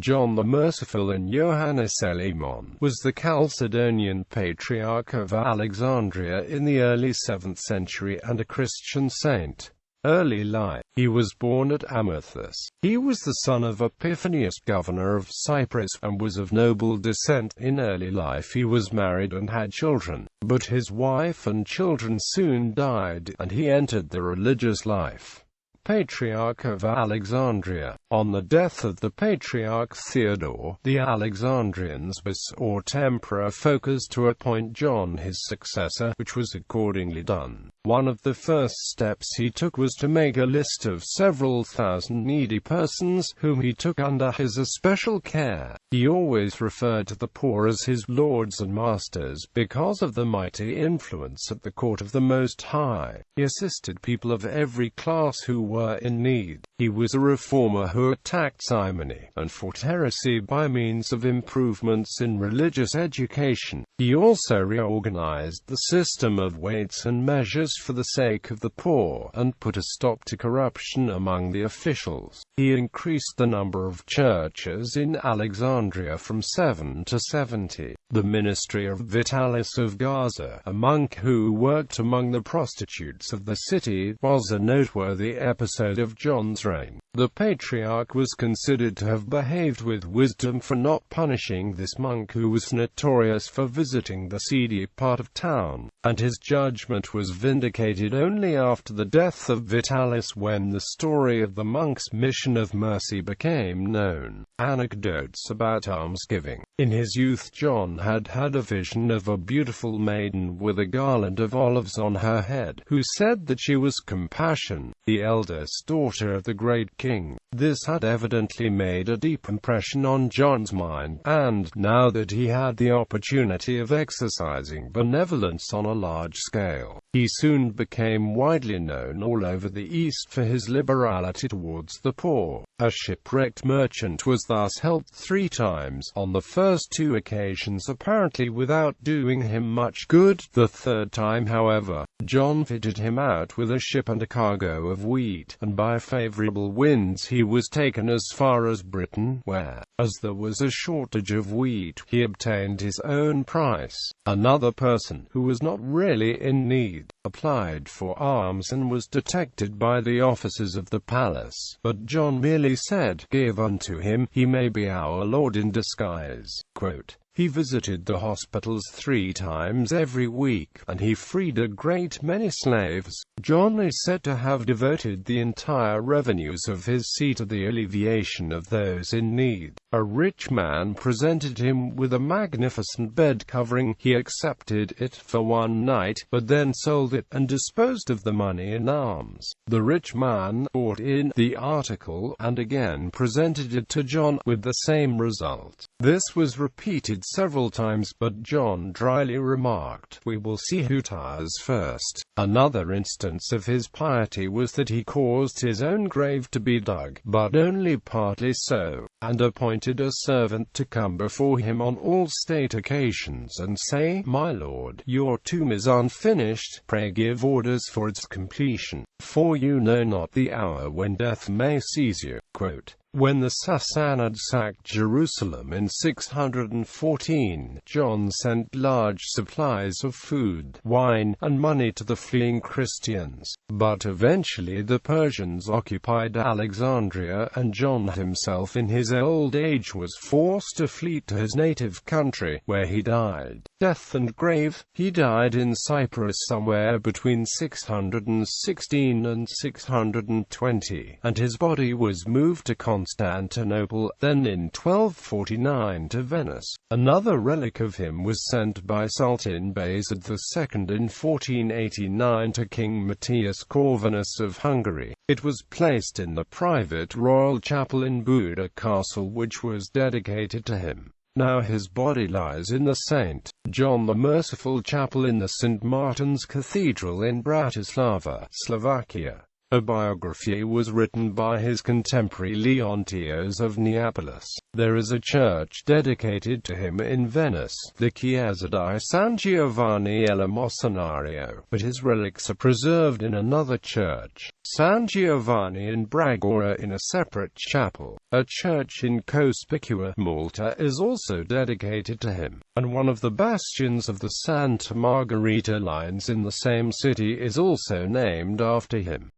John the Merciful and Johannes Eleemon was the Chalcedonian Patriarch of Alexandria in the early 7th century and a Christian saint. Early life. He was born at Amathus. He was the son of Epiphanius, governor of Cyprus, and was of noble descent. In early life he was married and had children, but his wife and children soon died, and he entered the religious life. Patriarch of Alexandria. On the death of the Patriarch Theodore, the Alexandrians besought Emperor Phocas to appoint John his successor, which was accordingly done. One of the first steps he took was to make a list of several thousand needy persons, whom he took under his especial care. He always referred to the poor as his lords and masters, because of the mighty influence at the court of the Most High. He assisted people of every class who were in need. He was a reformer who attacked simony and fought heresy by means of improvements in religious education. He also reorganized the system of weights and measures for the sake of the poor, and put a stop to corruption among the officials. He increased the number of churches in Alexandria from 7 to 70. The ministry of Vitalis of Gaza, a monk who worked among the prostitutes of the city, was a noteworthy episode of John's reign. The Patriarch was considered to have behaved with wisdom for not punishing this monk who was notorious for visiting the seedy part of town, and his judgment was vindicated only after the death of Vitalis, when the story of the monk's mission of mercy became known. Anecdotes about almsgiving. In his youth John had had a vision of a beautiful maiden with a garland of olives on her head, who said that she was Compassion, the eldest daughter of the great king. This had evidently made a deep impression on John's mind, and, now that he had the opportunity of exercising benevolence on a large scale, he soon became widely known all over the East for his liberality towards the poor. A shipwrecked merchant was thus helped 3 times, on the first 2 occasions apparently without doing him much good. The 3rd time, however, John fitted him out with a ship and a cargo of wheat, and by favorable winds he was taken as far as Britain, where, as there was a shortage of wheat, he obtained his own price. Another person, who was not really in need, applied for alms and was detected by the officers of the palace, but John merely said, "Give unto him, he may be our Lord in disguise." Quote, he visited the hospitals 3 times every week, and he freed a great many slaves. John is said to have devoted the entire revenues of his see to the alleviation of those in need. A rich man presented him with a magnificent bed covering. He accepted it for 1 night, but then sold it, and disposed of the money in alms. The rich man bought in the article, and again presented it to John, with the same result. This was repeated several times, but John dryly remarked, "We will see who tires first." Another instance of his piety was that he caused his own grave to be dug, but only partly so, and appointed a servant to come before him on all state occasions and say, "My lord, your tomb is unfinished, pray give orders for its completion, for you know not the hour when death may seize you." Quote, when the Sassanids sacked Jerusalem in 614, John sent large supplies of food, wine, and money to the fleeing Christians. But eventually the Persians occupied Alexandria, and John himself in his old age was forced to flee to his native country, where he died. Death and grave. He died in Cyprus somewhere between 616 and 620, and his body was moved to Constantinople, then in 1249 to Venice. Another relic of him was sent by Sultan Bayezid II in 1489 to King Matthias Corvinus of Hungary. It was placed in the private royal chapel in Buda Castle, which was dedicated to him. Now his body lies in the St. John the Merciful Chapel in the St. Martin's Cathedral in Bratislava, Slovakia. A biography was written by his contemporary Leontios of Neapolis. There is a church dedicated to him in Venice, the Chiesa di San Giovanni Eleemosinario, but his relics are preserved in another church, San Giovanni in Bragora, in a separate chapel. A church in Cospicua, Malta is also dedicated to him, and one of the bastions of the Santa Margherita lines in the same city is also named after him.